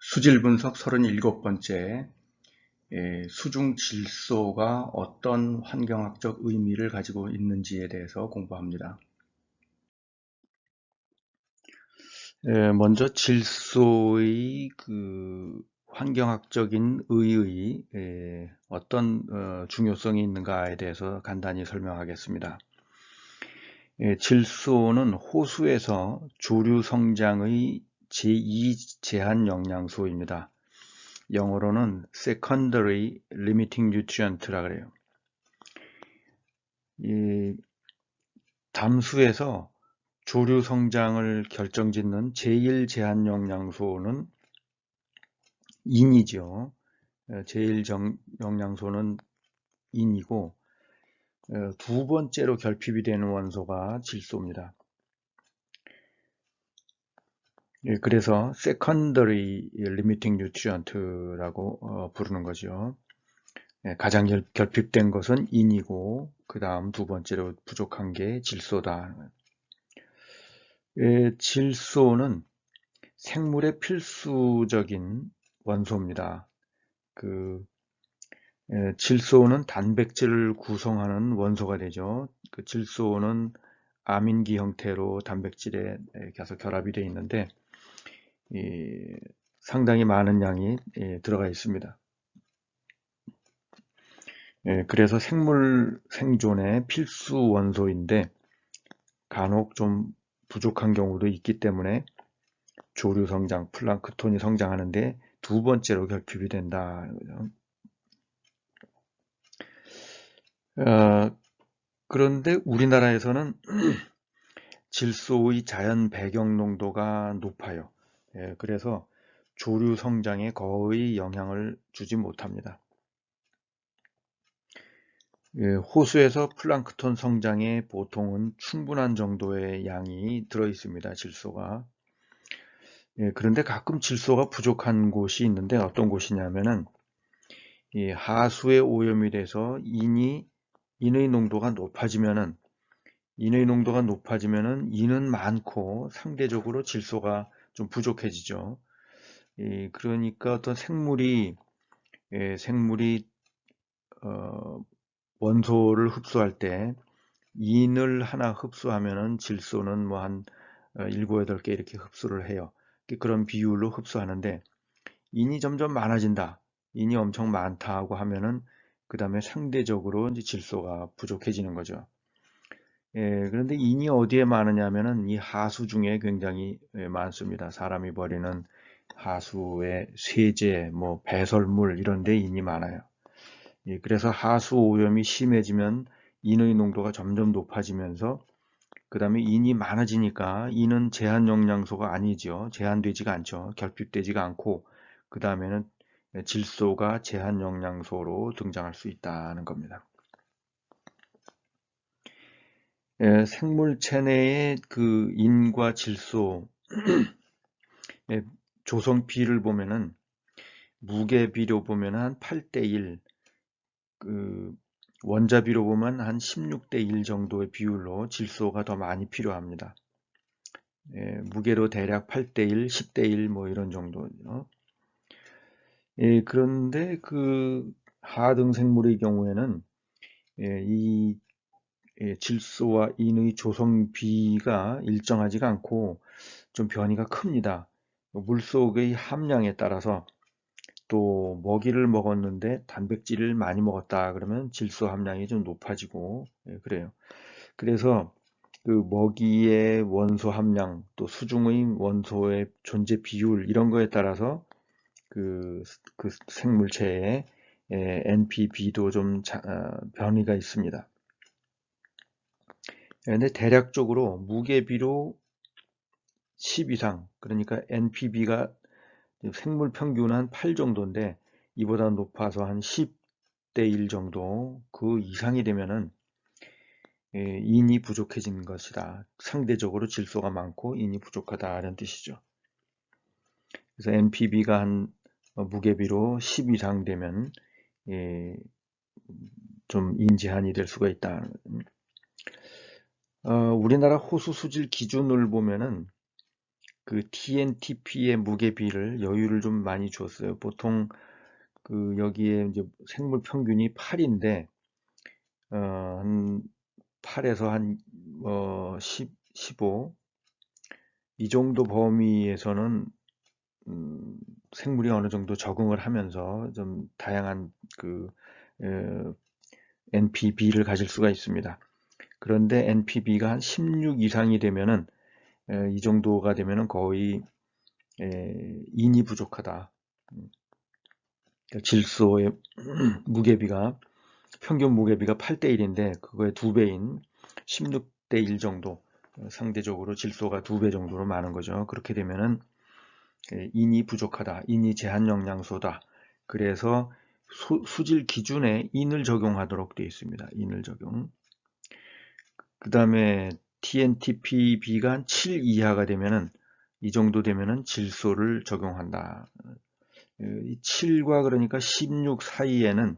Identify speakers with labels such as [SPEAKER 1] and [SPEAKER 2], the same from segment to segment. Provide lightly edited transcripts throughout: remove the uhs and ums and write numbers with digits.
[SPEAKER 1] 수질 분석 37번째, 수중 질소가 어떤 환경학적 의미를 가지고 있는지에 대해서 공부합니다. 먼저 질소의 환경학적인 의의, 어떤 중요성이 있는가에 대해서 간단히 설명하겠습니다. 질소는 호수에서 조류 성장의 제2 제한 영양소입니다. 영어로는 secondary limiting nutrient라 그래요. 이 담수에서 조류 성장을 결정짓는 제1 제한 영양소는 인이죠. 제1 영양소는 인이고, 두 번째로 결핍이 되는 원소가 질소입니다. 그래서 secondary limiting nutrient라고 부르는 거죠. 가장 결핍된 것은 인이고, 그 다음 두 번째로 부족한 게 질소다. 질소는 생물의 필수적인 원소입니다. 질소는 단백질을 구성하는 원소가 되죠. 질소는 아민기 형태로 단백질에 계속 결합이 되어 있는데, 상당히 많은 양이 들어가 있습니다. 그래서 생물 생존의 필수 원소인데 간혹 좀 부족한 경우도 있기 때문에 조류 성장, 플랑크톤이 성장하는데 두 번째로 결핍이 된다. 그런데 우리나라에서는 질소의 자연 배경 농도가 높아요. 그래서 조류 성장에 거의 영향을 주지 못합니다. 호수에서 플랑크톤 성장에 보통은 충분한 정도의 양이 들어 있습니다. 질소가. 그런데 가끔 질소가 부족한 곳이 있는데 어떤 곳이냐면은 이 하수에 오염이 돼서 인의 농도가 높아지면은 인은 많고 상대적으로 질소가 좀 부족해지죠. 그러니까 어떤 생물이 원소를 흡수할 때 인을 하나 흡수하면은 질소는 뭐 한 7, 8개 이렇게 흡수를 해요. 그런 비율로 흡수하는데 인이 점점 많아진다. 인이 엄청 많다고 하면은 그 다음에 상대적으로 이제 질소가 부족해지는 거죠. 그런데 인이 어디에 많으냐면은 이 하수 중에 굉장히 많습니다. 사람이 버리는 하수의 세제, 뭐 배설물 이런 데 인이 많아요. 그래서 하수 오염이 심해지면 인의 농도가 점점 높아지면서 그 다음에 인이 많아지니까 인은 제한 영양소가 아니죠. 제한되지가 않죠. 결핍되지가 않고 그 다음에는 질소가 제한 영양소로 등장할 수 있다는 겁니다. 생물체 내의 그 인과 질소 조성비를 보면은 무게비로 보면 한 8대1, 원자비로 보면 한 16대1 정도의 비율로 질소가 더 많이 필요합니다. 무게로 대략 8대1, 10대1 뭐 이런 정도죠. 그런데 하등 생물의 경우에는 이 질소와 인의 조성비가 일정하지가 않고 좀 변이가 큽니다. 물속의 함량에 따라서 또 먹이를 먹었는데 단백질을 많이 먹었다 그러면 질소 함량이 좀 높아지고 그래요. 그래서 먹이의 원소 함량 또 수중의 원소의 존재 비율 이런 거에 따라서 그 생물체의 NPB도 좀 변이가 있습니다. 근데 대략적으로 무게비로 10 이상, 그러니까 NPB가 생물 평균 한 8 정도인데 이보다 높아서 한 10대 1 정도 그 이상이 되면은 인이 부족해지는 것이다. 상대적으로 질소가 많고 인이 부족하다는 뜻이죠. 그래서 NPB가 한 무게비로 10 이상 되면 좀 인제한이 될 수가 있다. 우리나라 호수 수질 기준을 보면은 그 TNTP의 무게비를 여유를 좀 많이 주었어요. 보통 그 여기에 이제 생물 평균이 8인데 한 8에서 한 10, 15 이 정도 범위에서는 생물이 어느 정도 적응을 하면서 좀 다양한 그 NPB를 가질 수가 있습니다. 그런데 NPB가 한 16 이상이 되면은 이 정도가 되면은 거의 인이 부족하다. 그러니까 질소의 무게비가 평균 무게비가 8대 1인데 그거의 2배인 16대 1 정도, 상대적으로 질소가 2배 정도로 많은 거죠. 그렇게 되면은 인이 부족하다, 인이 제한 영양소다. 그래서 수질 기준에 인을 적용하도록 되어 있습니다. 인을 적용. 그 다음에 TNTPB가 7 이하가 되면은, 이 정도 되면은 질소를 적용한다. 이 7과 그러니까 16 사이에는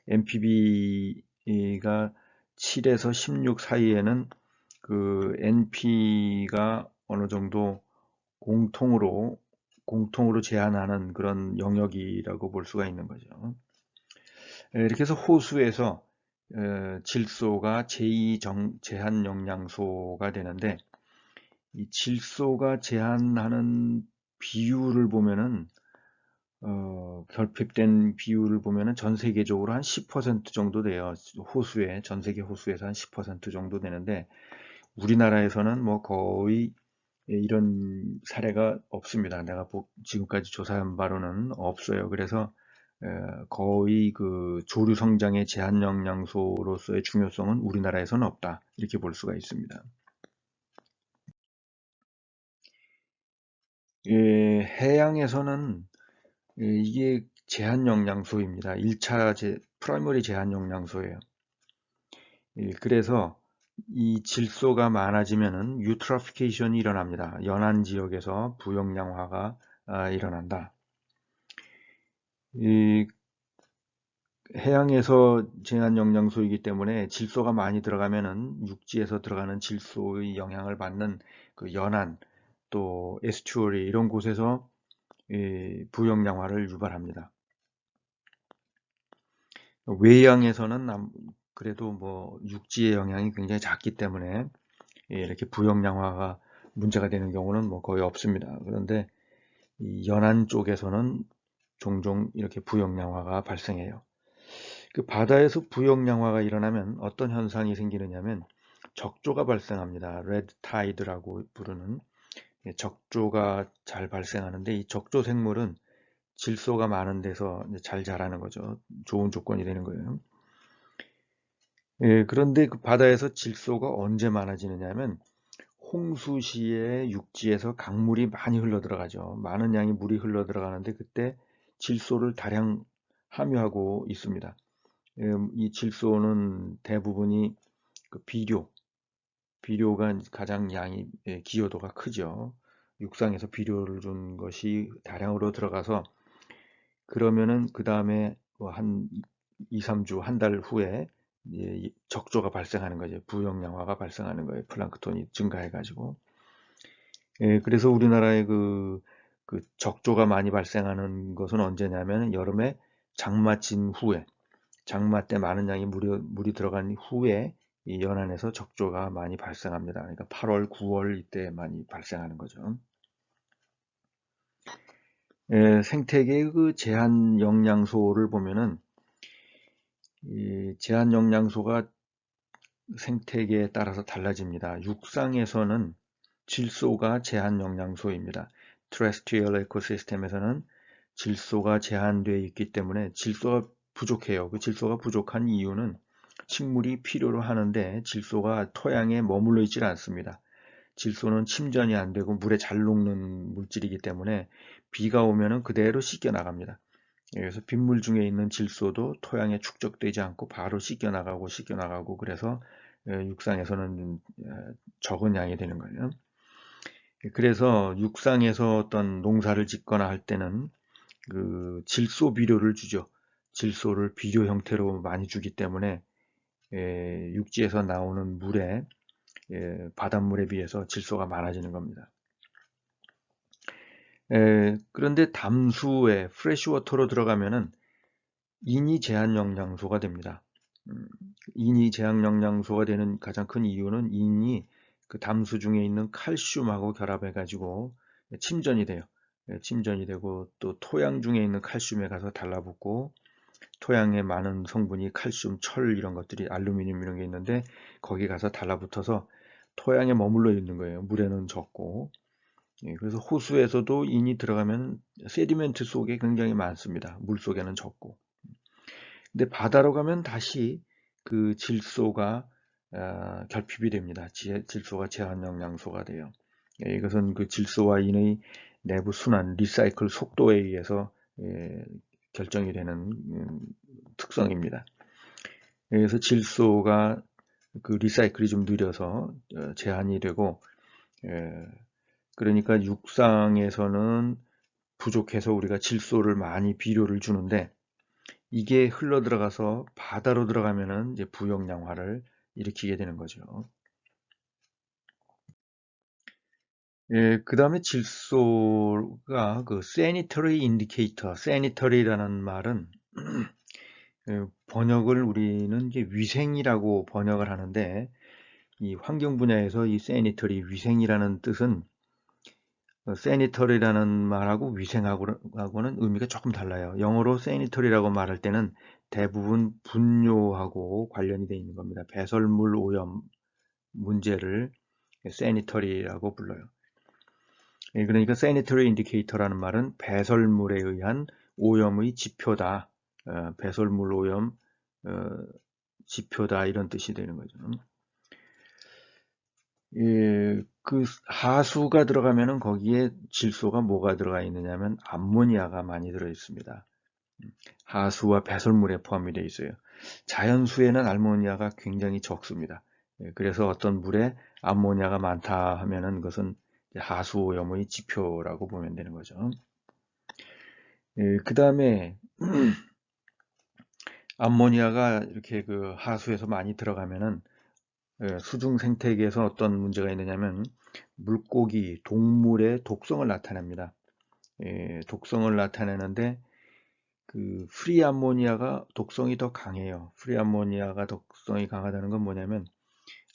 [SPEAKER 1] NPB가 7에서 16 사이에는 그 NP가 어느 정도 공통으로 제한하는 그런 영역이라고 볼 수가 있는 거죠. 이렇게 해서 호수에서 질소가 제2 제한 영양소가 되는데, 이 질소가 제한하는 비율을 보면은 결핍된 비율을 보면은 전 세계적으로 한 10% 정도 돼요. 전 세계 호수에서 한 10% 정도 되는데, 우리나라에서는 뭐 거의 이런 사례가 없습니다. 내가 지금까지 조사한 바로는 없어요. 그래서 거의 그 조류 성장의 제한 영양소로서의 중요성은 우리나라에서는 없다. 이렇게 볼 수가 있습니다. 해양에서는 이게 제한 영양소입니다. 1차 프라이머리 제한 영양소예요. 그래서 이 질소가 많아지면은 유트로피케이션이 일어납니다. 연안 지역에서 부용량화가 일어난다. 이 해양에서 제한 영양소이기 때문에 질소가 많이 들어가면은 육지에서 들어가는 질소의 영향을 받는 그 연안, 또 에스튜어리 이런 곳에서 부용량화를 유발합니다. 외양에서는 그래도 뭐 육지의 영향이 굉장히 작기 때문에 이렇게 부용량화가 문제가 되는 경우는 뭐 거의 없습니다. 그런데 이 연안 쪽에서는 종종 이렇게 부용량화가 발생해요. 그 바다에서 부용량화가 일어나면 어떤 현상이 생기느냐면 적조가 발생합니다. 레드 타이드라고 부르는 적조가 잘 발생하는데, 이 적조 생물은 질소가 많은 데서 잘 자라는 거죠. 좋은 조건이 되는 거예요. 그런데 그 바다에서 질소가 언제 많아지느냐면 홍수 시에 육지에서 강물이 많이 흘러 들어가죠. 많은 양의 물이 흘러 들어가는데 그때 질소를 다량 함유하고 있습니다. 이 질소는 대부분이 그 비료가 가장 양이 기여도가 크죠. 육상에서 비료를 준 것이 다량으로 들어가서, 그러면은 그 다음에 한 2, 3주, 한 달 후에 적조가 발생하는 거죠. 부용량화가 발생하는 거예요. 플랑크톤이 증가해가지고. 그래서 우리나라의 그 적조가 많이 발생하는 것은 언제냐면 여름에 장마진 후에, 장마 때 많은 양의 물이 들어간 후에 이 연안에서 적조가 많이 발생합니다. 그러니까 8월, 9월 이때 많이 발생하는 거죠. 생태계의 그 제한 영양소를 보면은 이 제한 영양소가 생태계에 따라서 달라집니다. 육상에서는 질소가 제한 영양소입니다. 테레스트리얼 에코시스템에서는 질소가 제한되어 있기 때문에 질소가 부족해요. 그 질소가 부족한 이유는 식물이 필요로 하는데 질소가 토양에 머물러 있질 않습니다. 질소는 침전이 안 되고 물에 잘 녹는 물질이기 때문에 비가 오면은 그대로 씻겨 나갑니다. 그래서 빗물 중에 있는 질소도 토양에 축적되지 않고 바로 씻겨 나가고 그래서 육상에서는 적은 양이 되는 거예요. 그래서 육상에서 어떤 농사를 짓거나 할 때는 그 질소 비료를 주죠. 질소를 비료 형태로 많이 주기 때문에 육지에서 나오는 물에 바닷물에 비해서 질소가 많아지는 겁니다. 그런데 담수에 프레시워터로 들어가면은 인이 제한 영양소가 됩니다. 인이 제한 영양소가 되는 가장 큰 이유는 인이 그 담수 중에 있는 칼슘하고 결합해 가지고 침전이 돼요. 침전이 되고 또 토양 중에 있는 칼슘에 가서 달라붙고, 토양에 많은 성분이 칼슘, 철 이런 것들이, 알루미늄 이런 게 있는데 거기 가서 달라붙어서 토양에 머물러 있는 거예요. 물에는 적고. 그래서 호수에서도 인이 들어가면 세디멘트 속에 굉장히 많습니다. 물 속에는 적고. 근데 바다로 가면 다시 그 질소가 결핍이 됩니다. 질소가 제한 영양소가 돼요. 이것은 그 질소와 인의 내부 순환, 리사이클 속도에 의해서 결정이 되는 특성입니다. 그래서 질소가 그 리사이클이 좀 느려서 제한이 되고, 그러니까 육상에서는 부족해서 우리가 질소를 많이 비료를 주는데, 이게 흘러 들어가서 바다로 들어가면은 이제 부영양화를 일으키게 되는 거죠. 그 다음에 질소가 그 sanitary indicator, sanitary라는 말은 번역을 우리는 이제 위생이라고 번역을 하는데, 이 환경 분야에서 이 sanitary, 위생이라는 뜻은 sanitary라는 말하고 위생하고는 의미가 조금 달라요. 영어로 sanitary라고 말할 때는 대부분 분뇨하고 관련이 되어 있는 겁니다. 배설물 오염 문제를 sanitary라고 불러요. 그러니까 sanitary indicator라는 말은 배설물에 의한 오염의 지표다. 배설물 오염 지표다, 이런 뜻이 되는 거죠. 그 하수가 들어가면은 거기에 질소가 뭐가 들어가 있느냐면 암모니아가 많이 들어 있습니다. 하수와 배설물에 포함이 되어 있어요. 자연수에는 암모니아가 굉장히 적습니다. 그래서 어떤 물에 암모니아가 많다 하면은 그것은 하수 오염의 지표라고 보면 되는 거죠. 그 다음에 암모니아가 이렇게 그 하수에서 많이 들어가면은 수중 생태계에서 어떤 문제가 있느냐면 물고기, 동물의 독성을 나타냅니다. 독성을 나타내는데 그 프리 암모니아가 독성이 더 강해요. 프리 암모니아가 독성이 강하다는 건 뭐냐면,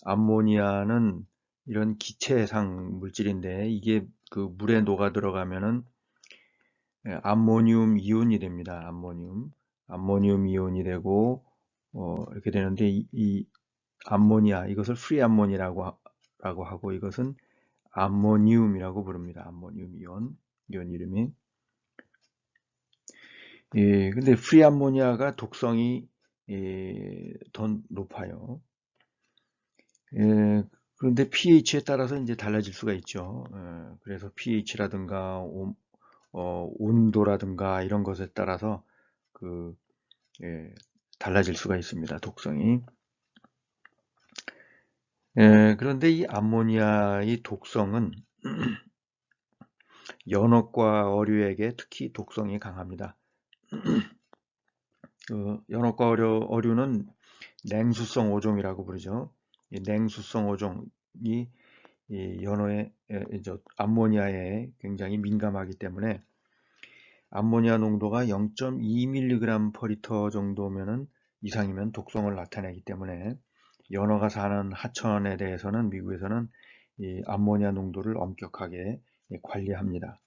[SPEAKER 1] 암모니아는 이런 기체상 물질인데 이게 그 물에 녹아 들어가면은 암모늄 이온이 됩니다. 암모늄 이온이 되고 이렇게 되는데, 이 암모니아, 이것을 프리 암모니아라고 하고 이것은 암모늄이라고 부릅니다. 암모늄 이온 이름이. 근데 프리 암모니아가 독성이 더 높아요. 그런데 pH에 따라서 이제 달라질 수가 있죠. 그래서 pH라든가 온도라든가 이런 것에 따라서 그 달라질 수가 있습니다. 독성이. 그런데 이 암모니아의 독성은 연어과 어류에게 특히 독성이 강합니다. 연어과 어류는 냉수성 어종이라고 부르죠. 이 냉수성 어종이 이 연어의 이제 암모니아에 굉장히 민감하기 때문에 암모니아 농도가 0.2mg/L 정도면은 이상이면 독성을 나타내기 때문에 연어가 사는 하천에 대해서는 미국에서는 이 암모니아 농도를 엄격하게 관리합니다.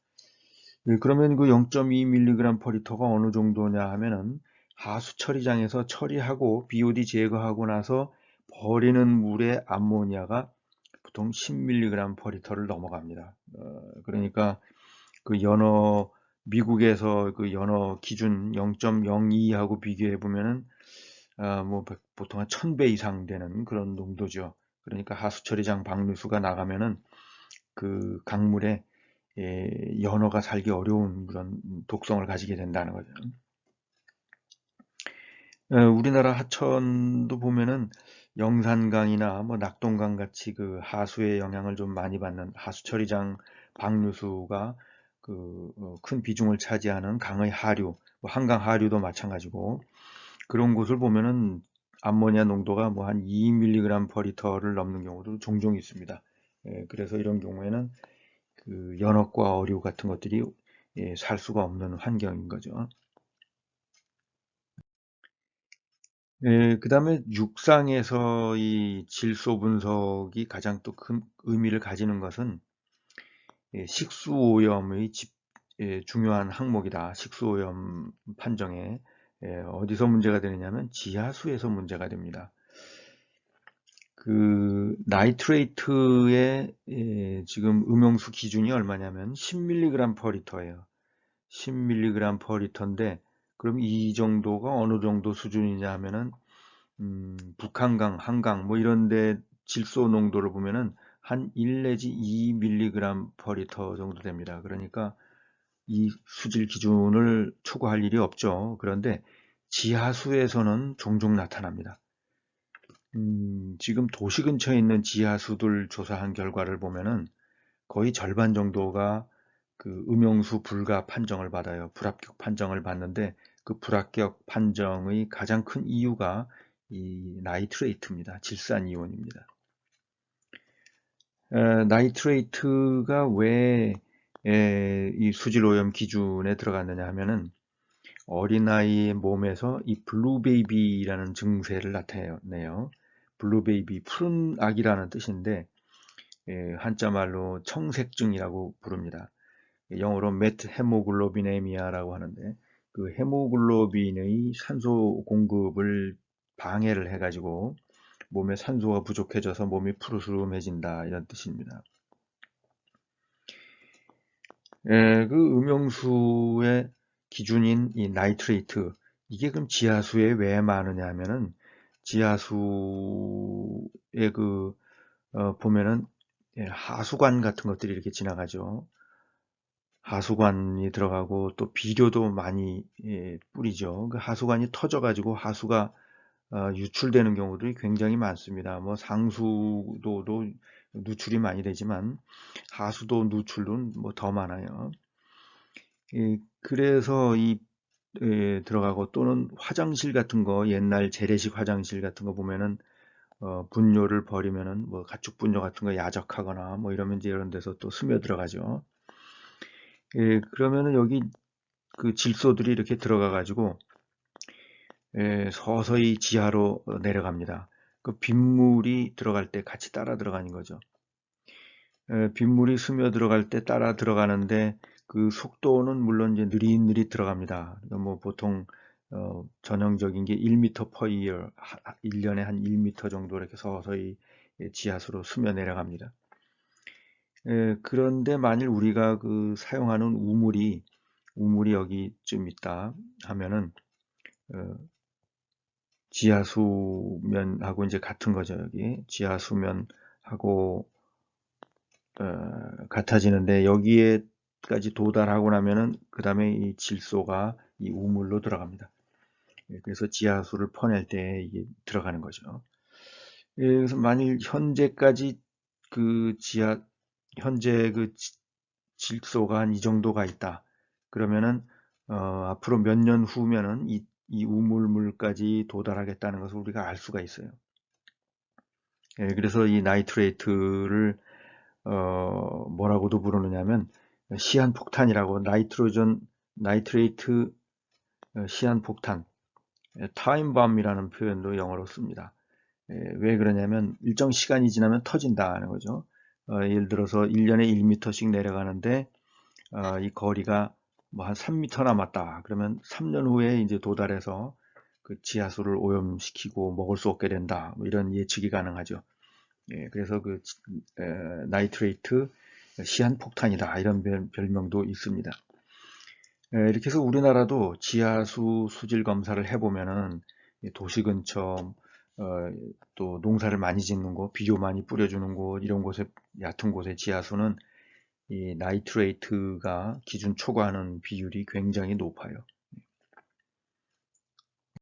[SPEAKER 1] 그러면 그 0.2mg/L가 어느 정도냐 하면은 하수 처리장에서 처리하고 BOD 제거하고 나서 버리는 물의 암모니아가 보통 10mg/L를 넘어갑니다. 그러니까 그 미국에서 그 연어 기준 0.02하고 비교해 보면은 뭐 보통 한 1000배 이상 되는 그런 농도죠. 그러니까 하수처리장 방류수가 나가면은 그 강물에 연어가 살기 어려운 그런 독성을 가지게 된다는 거죠. 우리나라 하천도 보면은 영산강이나 뭐 낙동강 같이 그 하수의 영향을 좀 많이 받는 하수처리장 방류수가 그 큰 비중을 차지하는 강의 하류, 뭐 한강 하류도 마찬가지고, 그런 곳을 보면은 암모니아 농도가 뭐 한 2mg/L를 넘는 경우도 종종 있습니다. 그래서 이런 경우에는 그 연옥과 어류 같은 것들이 살 수가 없는 환경인 거죠. 그 다음에 육상에서 이 질소 분석이 가장 또 큰 의미를 가지는 것은 식수오염의 중요한 항목이다. 식수오염 판정에 어디서 문제가 되느냐면 지하수에서 문제가 됩니다. 그 나이트레이트의 지금 음용수 기준이 얼마냐면 10mg per 리터예요. 10mg per 리터인데 그럼 이 정도가 어느 정도 수준이냐 하면은 북한강, 한강 뭐 이런데 질소 농도를 보면은 한 1 내지 2mg per 리터 정도 됩니다. 그러니까 이 수질 기준을 초과할 일이 없죠. 그런데 지하수에서는 종종 나타납니다. 지금 도시 근처에 있는 지하수들 조사한 결과를 보면은 거의 절반 정도가 그 음용수 불가 판정을 받아요. 불합격 판정을 받는데 그 불합격 판정의 가장 큰 이유가 이 나이트레이트입니다. 질산이온입니다. 나이트레이트가 왜 이 수질오염 기준에 들어갔느냐 하면은 어린아이의 몸에서 이 블루베이비라는 증세를 나타내요. 블루베이비, 푸른 아기라는 뜻인데 한자말로 청색증이라고 부릅니다. 영어로 메트헤모글로비네미아라고 하는데 그 헤모글로빈의 산소 공급을 방해를 해가지고 몸에 산소가 부족해져서 몸이 푸르스름해진다 이런 뜻입니다. 그 음용수의 기준인 이 나이트레이트 이게 그럼 지하수에 왜 많으냐 하면은 지하수에 보면은 하수관 같은 것들이 이렇게 지나가죠. 하수관이 들어가고 또 비료도 많이 뿌리죠. 그 하수관이 터져가지고 하수가 유출되는 경우들이 굉장히 많습니다. 뭐 상수도도 누출이 많이 되지만 하수도 누출은 뭐 더 많아요. 그래서 들어가고 또는 화장실 같은 거 옛날 재래식 화장실 같은 거 보면은 분뇨를 버리면은 뭐 가축 분뇨 같은 거 야적하거나 뭐 이러면 이제 이런 데서 또 스며 들어가죠. 그러면은 여기 그 질소들이 이렇게 들어가 가지고 서서히 지하로 내려갑니다. 그 빗물이 들어갈 때 같이 따라 들어가는 거죠. 빗물이 스며 들어갈 때 따라 들어가는데 그 속도는 물론 이제 느릿느릿 들어갑니다. 그러니까 뭐 보통 전형적인 게 1m per year, 1년에 한 1m 정도 이렇게 서서히 지하수로 스며 내려갑니다. 그런데 만일 우리가 그 사용하는 우물이 여기쯤 있다 하면은 어, 지하수면하고 이제 같은 거죠. 여기 지하수면하고 같아지는데 여기에까지 도달하고 나면은 그 다음에 이 질소가 이 우물로 들어갑니다. 그래서 지하수를 퍼낼 때 이게 들어가는 거죠. 그래서 만일 현재까지 그 현재 그 질소가 한 이 정도가 있다. 그러면은 앞으로 몇 년 후면은 이 우물물까지 도달하겠다는 것을 우리가 알 수가 있어요. 그래서 이 나이트레이트를 뭐라고도 부르느냐면 시한폭탄이라고 나이트레이트 시한폭탄 타임밤이라는 표현도 영어로 씁니다. 왜 그러냐면 일정 시간이 지나면 터진다는 거죠. 예를 들어서 1년에 1m씩 내려가는데 이 거리가 뭐 한 3m 남았다. 그러면 3년 후에 이제 도달해서 그 지하수를 오염시키고 먹을 수 없게 된다. 뭐 이런 예측이 가능하죠. 그래서 그 나이트레이트 시한폭탄이다. 이런 별명도 있습니다. 이렇게 해서 우리나라도 지하수 수질 검사를 해보면은 도시 근처 또 농사를 많이 짓는 곳, 비료 많이 뿌려주는 곳 이런 곳에 얕은 곳의 지하수는 이 나이트레이트가 기준 초과하는 비율이 굉장히 높아요.